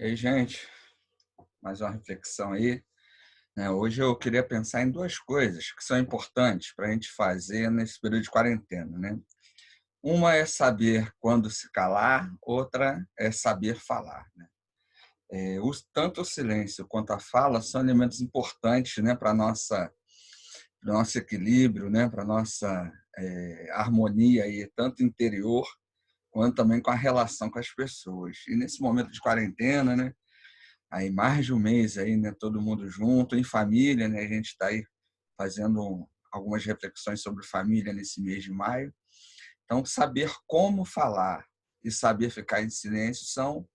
E aí, gente, mais uma reflexão aí, né? Hoje eu queria pensar em duas coisas que são importantes para a gente fazer nesse período de quarentena, né? Uma é saber quando se calar, outra é saber falar, né? Tanto o silêncio quanto a fala são elementos importantes, né, para nosso equilíbrio, né, para nossa harmonia aí, tanto interior quanto também com a relação com as pessoas. E nesse momento de quarentena, né, aí mais de um mês aí, né, todo mundo junto, em família, né, a gente está aí fazendo algumas reflexões sobre família nesse mês de maio. Então, saber como falar e saber ficar em silêncio são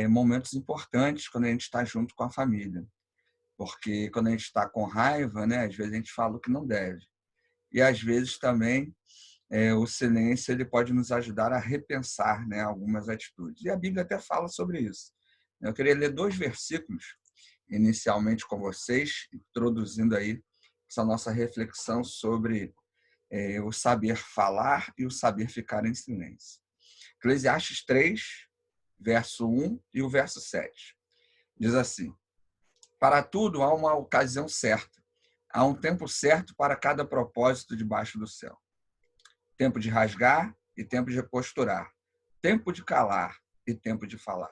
momentos importantes quando a gente está junto com a família, porque quando a gente está com raiva, né, às vezes a gente fala o que não deve. E às vezes também o silêncio ele pode nos ajudar a repensar, né, algumas atitudes. E a Bíblia até fala sobre isso. Eu queria ler dois versículos inicialmente com vocês, introduzindo aí essa nossa reflexão sobre o saber falar e o saber ficar em silêncio. Eclesiastes 3, verso 1 e o verso 7. Diz assim: para tudo há uma ocasião certa, há um tempo certo para cada propósito debaixo do céu. Tempo de rasgar e tempo de costurar. Tempo de calar e tempo de falar.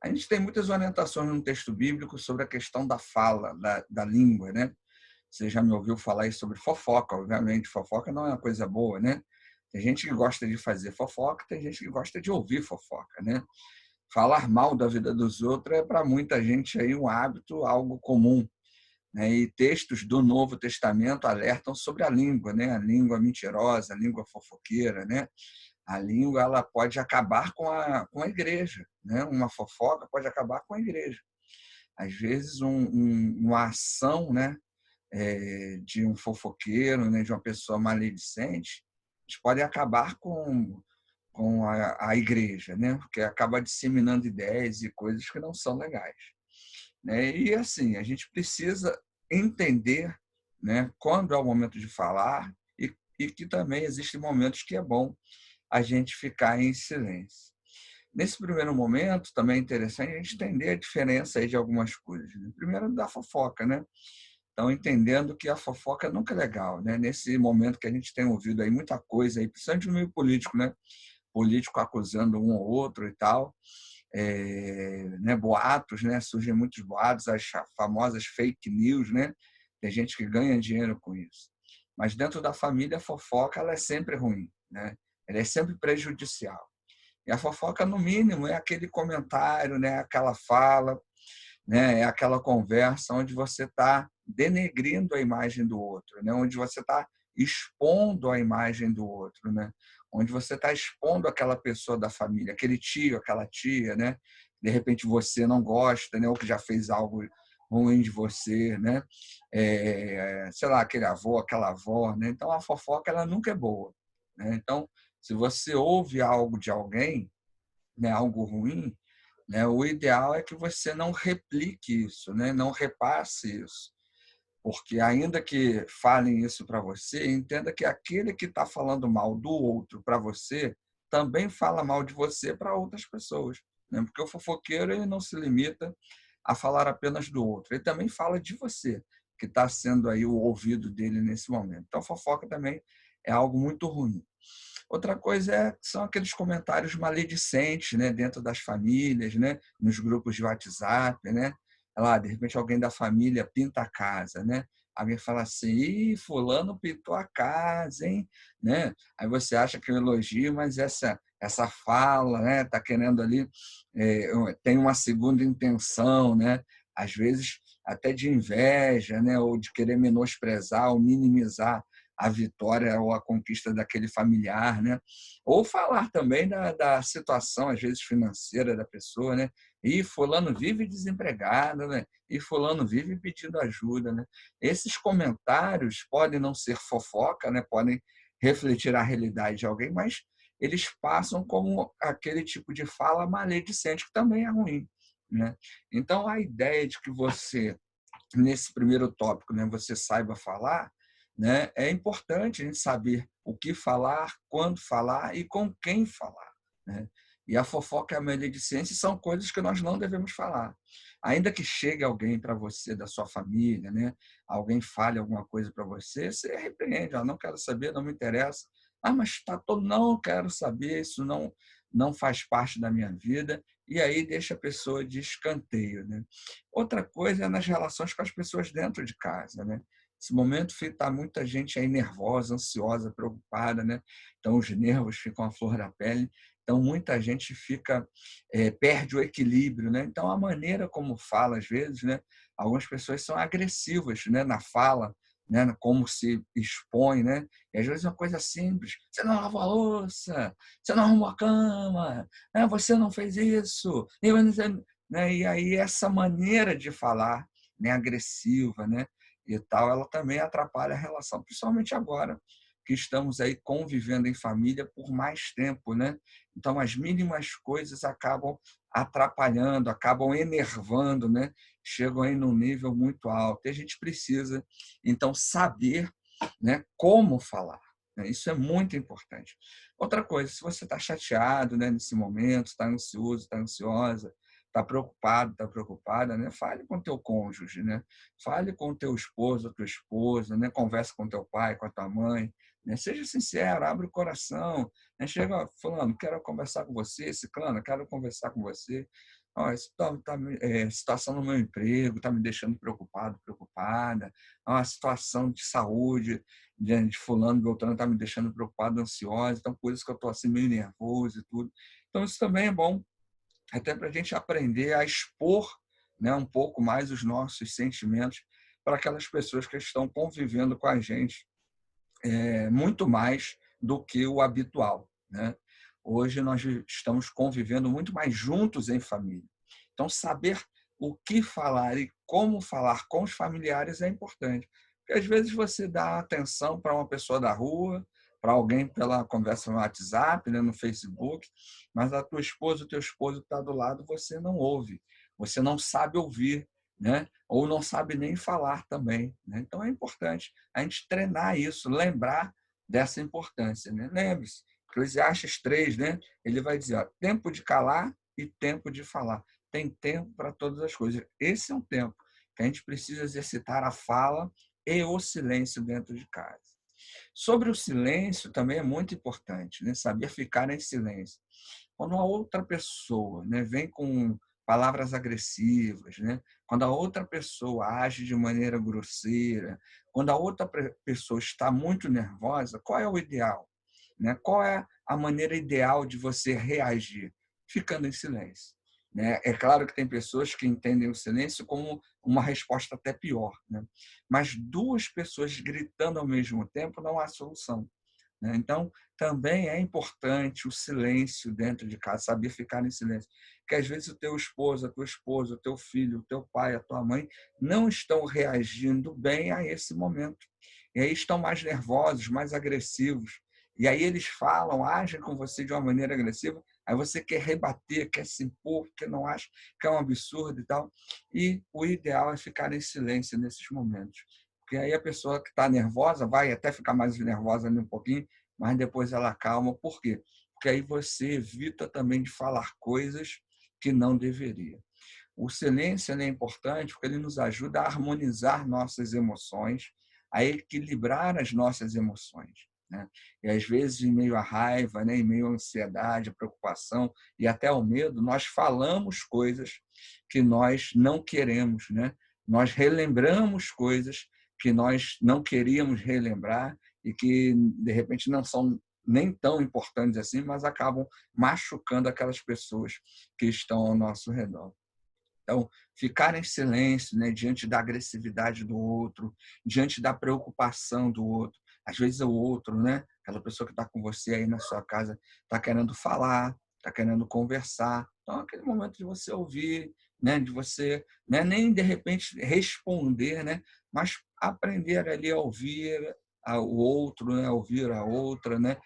A gente tem muitas orientações no texto bíblico sobre a questão da fala, da língua, né? Você já me ouviu falar aí sobre fofoca, obviamente. Fofoca não é uma coisa boa, né? Tem gente que gosta de fazer fofoca, tem gente que gosta de ouvir fofoca, né? Falar mal da vida dos outros é para muita gente aí um hábito, algo comum, né? E textos do Novo Testamento alertam sobre a língua, né? A língua mentirosa, a língua fofoqueira, né? A língua ela pode acabar com a igreja, né? Uma fofoca pode acabar com a igreja. Às vezes uma ação, né, de um fofoqueiro, né, de uma pessoa maledicente, eles podem acabar com a igreja, né? Porque acaba disseminando ideias e coisas que não são legais, né? E assim, a gente precisa entender, né, quando é o momento de falar e que também existem momentos que é bom a gente ficar em silêncio. Nesse primeiro momento, também é interessante a gente entender a diferença aí de algumas coisas, né? Primeiro, da fofoca, né? Então, entendendo que a fofoca nunca é legal, né? Nesse momento que a gente tem ouvido aí muita coisa, aí, principalmente no meio político, né? Político acusando um ou outro e tal, né? Boatos, né? Surgem muitos boatos, as famosas fake news, né? Tem gente que ganha dinheiro com isso. Mas dentro da família, a fofoca ela é sempre ruim, né? Ela é sempre prejudicial. E a fofoca, no mínimo, é aquele comentário, né? Aquela fala, né? É aquela conversa onde você está denegrindo a imagem do outro, né? Onde você está expondo a imagem do outro, né? Onde você está expondo aquela pessoa da família, aquele tio, aquela tia, né? De repente você não gosta, né? Ou que já fez algo ruim de você, né? Sei lá, aquele avô, aquela avó, né? Então a fofoca ela nunca é boa, né? Então se você ouve algo de alguém, né, algo ruim, né, o ideal é que você não replique isso, né, não repasse isso, porque ainda que falem isso para você, entenda que aquele que está falando mal do outro para você também fala mal de você para outras pessoas, né? Porque o fofoqueiro ele não se limita a falar apenas do outro, ele também fala de você, que está sendo aí o ouvido dele nesse momento. Então, fofoca também é algo muito ruim. Outra coisa são aqueles comentários maledicentes, né, dentro das famílias, né, nos grupos de WhatsApp, né? Lá, de repente alguém da família pinta a casa, né? Alguém fala assim: "Ih, fulano pintou a casa, hein?", né? Aí você acha que é um elogio, mas essa fala, né, tá querendo ali tem uma segunda intenção, né? Às vezes até de inveja, né, ou de querer menosprezar ou minimizar a vitória ou a conquista daquele familiar, né? Ou falar também da situação, às vezes, financeira da pessoa, né? E fulano vive desempregado, né? E fulano vive pedindo ajuda, né? Esses comentários podem não ser fofoca, né? Podem refletir a realidade de alguém, mas eles passam como aquele tipo de fala maledicente, que também é ruim, né? Então, a ideia de que você nesse primeiro tópico, né, você saiba falar, né, é importante a gente saber o que falar, quando falar e com quem falar, né? E a fofoca e a maledicência são coisas que nós não devemos falar. Ainda que chegue alguém para você da sua família, né? Alguém fale alguma coisa para você, você repreende, não quero saber, não me interessa. Mas está todo, não quero saber, isso não faz parte da minha vida, e aí deixa a pessoa de escanteio, né? Outra coisa é nas relações com as pessoas dentro de casa, né? Esse momento está muita gente aí nervosa, ansiosa, preocupada, né? Então os nervos ficam à flor da pele. Então, muita gente perde o equilíbrio, né? Então, a maneira como fala, às vezes, né? Algumas pessoas são agressivas, né? Na fala, né? Como se expõe, né? E às vezes é uma coisa simples. Você não lavou a louça, você não arrumou a cama, né? Você não fez isso. Né? E aí, essa maneira de falar, né? Agressiva, né? E tal, ela também atrapalha a relação, principalmente agora que estamos aí convivendo em família por mais tempo, né? Então, as mínimas coisas acabam atrapalhando, acabam enervando, né? Chegam aí num nível muito alto. E a gente precisa, então, saber, né, como falar. Né? Isso é muito importante. Outra coisa, se você está chateado, né, nesse momento, está ansioso, está ansiosa, está preocupado, está preocupada, né? Fale com teu cônjuge, né? Fale com teu esposo, tua esposa, né? Converse com teu pai, com a tua mãe, né? Seja sincero, abre o coração, né? Chega falando, quero conversar com você, ciclano, quero conversar com você. Situação no meu emprego está me deixando preocupado, preocupada. A situação de saúde de fulano, Beltrano está me deixando preocupado, ansiosa. Então, por isso que eu estou assim meio nervoso e tudo. Então, isso também é bom até para a gente aprender a expor, né, um pouco mais os nossos sentimentos para aquelas pessoas que estão convivendo com a gente muito mais do que o habitual, né? Hoje nós estamos convivendo muito mais juntos em família. Então, saber o que falar e como falar com os familiares é importante. Porque às vezes você dá atenção para uma pessoa da rua, para alguém pela conversa no WhatsApp, né, no Facebook, mas a tua esposa, o teu esposo que está do lado, você não ouve, você não sabe ouvir, né? Ou não sabe nem falar também, né? Então é importante a gente treinar isso, lembrar dessa importância, né? Lembre-se, Eclesiastes 3, né? Ele vai dizer, ó, tempo de calar e tempo de falar. Tem tempo para todas as coisas. Esse é um tempo que a gente precisa exercitar a fala e o silêncio dentro de casa. Sobre o silêncio também é muito importante, né? Saber ficar em silêncio. Quando a outra pessoa, né, vem com palavras agressivas, né? Quando a outra pessoa age de maneira grosseira, quando a outra pessoa está muito nervosa, qual é o ideal? Né? Qual é a maneira ideal de você reagir? Ficando em silêncio. Né? É claro que tem pessoas que entendem o silêncio como uma resposta até pior, né? Mas duas pessoas gritando ao mesmo tempo não há solução. Né? Então, também é importante o silêncio dentro de casa, saber ficar em silêncio. Porque às vezes o teu esposo, a tua esposa, o teu filho, o teu pai, a tua mãe não estão reagindo bem a esse momento. E aí estão mais nervosos, mais agressivos. E aí eles falam, agem com você de uma maneira agressiva, aí você quer rebater, quer se impor, porque não acha que é um absurdo e tal. E o ideal é ficar em silêncio nesses momentos. Porque aí a pessoa que está nervosa vai até ficar mais nervosa ali um pouquinho, mas depois ela calma. Por quê? Porque aí você evita também de falar coisas que não deveria. O silêncio é importante porque ele nos ajuda a harmonizar nossas emoções, a equilibrar as nossas emoções. Né? E às vezes, em meio à raiva, né, em meio à ansiedade, à preocupação e até ao medo, nós falamos coisas que nós não queremos. Né? Nós relembramos coisas que nós não queríamos relembrar e que, de repente, não são nem tão importantes assim, mas acabam machucando aquelas pessoas que estão ao nosso redor. Então, ficar em silêncio, né, diante da agressividade do outro, diante da preocupação do outro. Às vezes o outro, né, aquela pessoa que está com você aí na sua casa, está querendo falar, está querendo conversar. Então, é aquele momento de você ouvir, né, de você, né, nem de repente responder, né, mas aprender ali a ouvir o outro, né, ouvir a outra, né,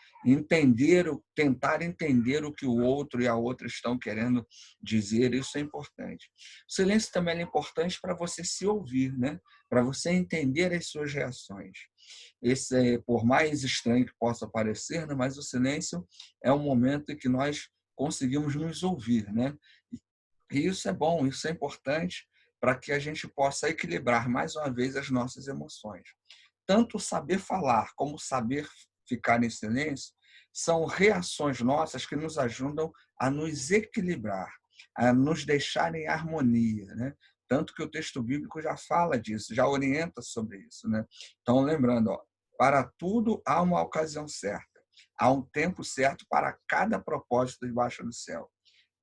tentar entender o que o outro e a outra estão querendo dizer. Isso é importante. O silêncio também é importante para você se ouvir, né? Para você entender as suas reações. Esse, por mais estranho que possa parecer, né? Mas o silêncio é um momento em que nós conseguimos nos ouvir, né? E isso é bom, isso é importante para que a gente possa equilibrar mais uma vez as nossas emoções. Tanto saber falar como saber ficar em silêncio são reações nossas que nos ajudam a nos equilibrar, a nos deixar em harmonia, né? Tanto que o texto bíblico já fala disso, já orienta sobre isso, né? Então, lembrando, ó, para tudo há uma ocasião certa, há um tempo certo para cada propósito debaixo do céu,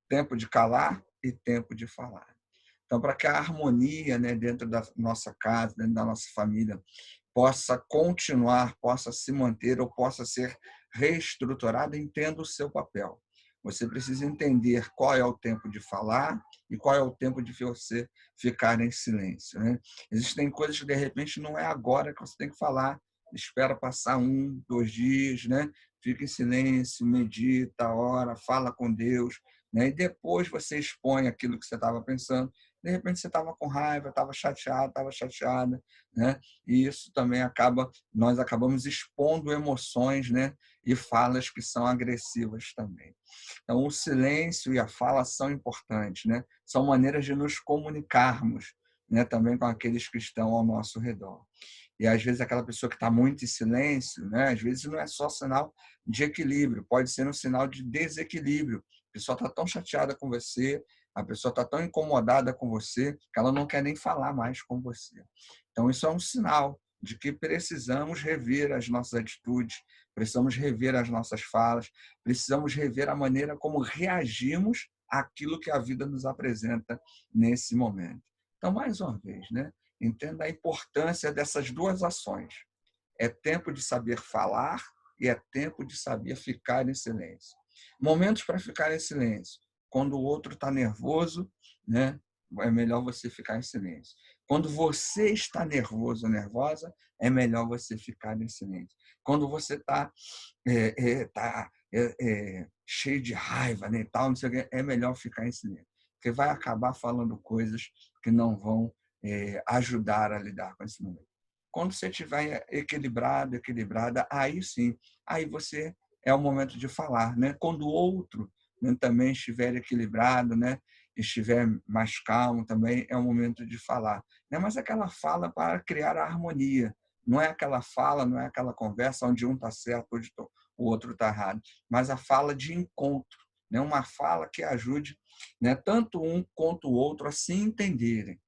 tempo de calar e tempo de falar. Então, para que a harmonia, né, dentro da nossa casa, dentro da nossa família, possa continuar, possa se manter ou possa ser reestruturada, entenda o seu papel. Você precisa entender qual é o tempo de falar e qual é o tempo de você ficar em silêncio, né? Existem coisas que, de repente, não é agora que você tem que falar. Espera passar 1, 2 dias, né? Fica em silêncio, medita, ora, fala com Deus, né? E depois você expõe aquilo que você estava pensando. De repente, você estava com raiva, estava chateado, estava chateada, né? E isso também nós acabamos expondo emoções, né? E falas que são agressivas também. Então, o silêncio e a fala são importantes, né? São maneiras de nos comunicarmos, né? Também com aqueles que estão ao nosso redor. E às vezes aquela pessoa que está muito em silêncio, né? Às vezes não é só sinal de equilíbrio, pode ser um sinal de desequilíbrio. A pessoa está tão chateada com você, a pessoa está tão incomodada com você que ela não quer nem falar mais com você. Então, isso é um sinal de que precisamos rever as nossas atitudes, precisamos rever as nossas falas, precisamos rever a maneira como reagimos àquilo que a vida nos apresenta nesse momento. Então, mais uma vez, né? Entenda a importância dessas duas ações. É tempo de saber falar e é tempo de saber ficar em silêncio. Momentos para ficar em silêncio. Quando o outro está nervoso, né? É melhor você ficar em silêncio. Quando você está nervoso ou nervosa, é melhor você ficar em silêncio. Quando você está cheio de raiva, né, tal, não sei o quê, é melhor ficar em silêncio. Porque vai acabar falando coisas que não vão ajudar a lidar com esse momento. Quando você estiver equilibrado, equilibrada, aí sim, aí você é o momento de falar, né? Quando o outro, né, também estiver equilibrado, né, estiver mais calmo, também é o momento de falar, né? Mas aquela fala para criar a harmonia, não é aquela fala, não é aquela conversa onde um está certo, onde o outro está errado, mas a fala de encontro, né? Uma fala que ajude, né, tanto um quanto o outro a se entenderem,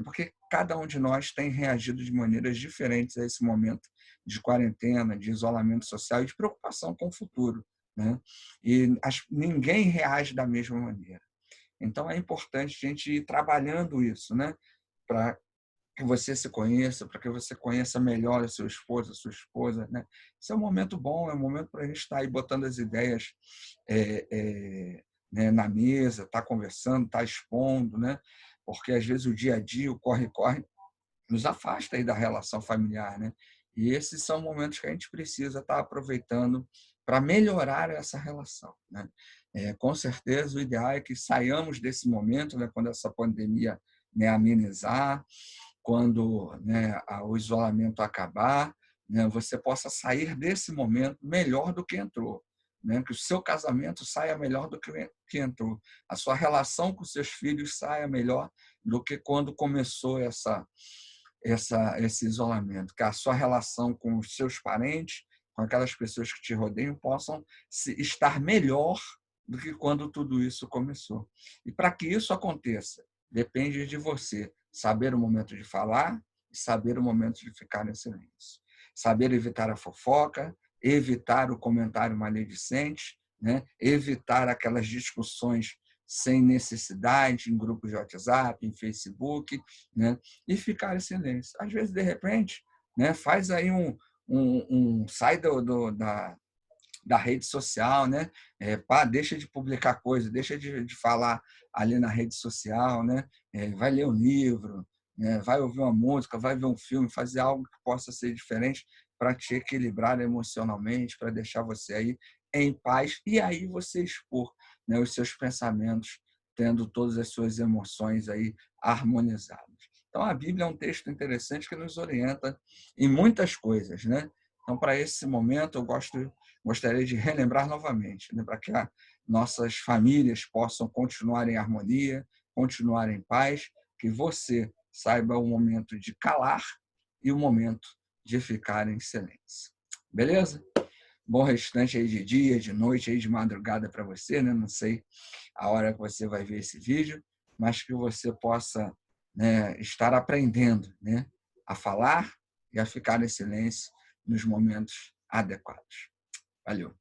porque cada um de nós tem reagido de maneiras diferentes a esse momento de quarentena, de isolamento social e de preocupação com o futuro, né? E ninguém reage da mesma maneira. Então, é importante a gente ir trabalhando isso, né? Para que você se conheça, para que você conheça melhor o seu esposo, a sua esposa, né? Esse é um momento bom, é um momento para a gente estar aí botando as ideias né, na mesa, estar conversando, estar expondo, né? Porque às vezes o dia a dia, o corre-corre, nos afasta aí da relação familiar, né? E esses são momentos que a gente precisa estar aproveitando para melhorar essa relação, né? Com certeza, o ideal é que saiamos desse momento, né, quando essa pandemia, né, amenizar, quando, né, o isolamento acabar, né, você possa sair desse momento melhor do que entrou, né? Que o seu casamento saia melhor do que entrou, a sua relação com seus filhos saia melhor do que quando começou esse isolamento, que a sua relação com os seus parentes, com aquelas pessoas que te rodeiam, possam estar melhor do que quando tudo isso começou. E para que isso aconteça, depende de você saber o momento de falar e saber o momento de ficar em silêncio. Saber evitar a fofoca, evitar o comentário maledicente, né? Evitar aquelas discussões sem necessidade em grupos de WhatsApp, em Facebook, né? E ficar em silêncio. Às vezes, de repente, né, faz aí sai da rede social, né? Deixa de publicar coisa, deixa de falar ali na rede social, né? Vai ler um livro, né? Vai ouvir uma música, vai ver um filme, fazer algo que possa ser diferente para te equilibrar emocionalmente, para deixar você aí em paz e aí você expor, né, os seus pensamentos, tendo todas as suas emoções aí harmonizadas. Então, a Bíblia é um texto interessante que nos orienta em muitas coisas, né? Então, para esse momento, eu gostaria de relembrar novamente, né, para que nossas famílias possam continuar em harmonia, continuar em paz, que você saiba o momento de calar e o momento de ficar em silêncio. Beleza? Bom restante aí de dia, de noite, aí de madrugada para você, né? Não sei a hora que você vai ver esse vídeo, mas que você possa, né, estar aprendendo, né, a falar e a ficar em silêncio nos momentos adequados. Valeu!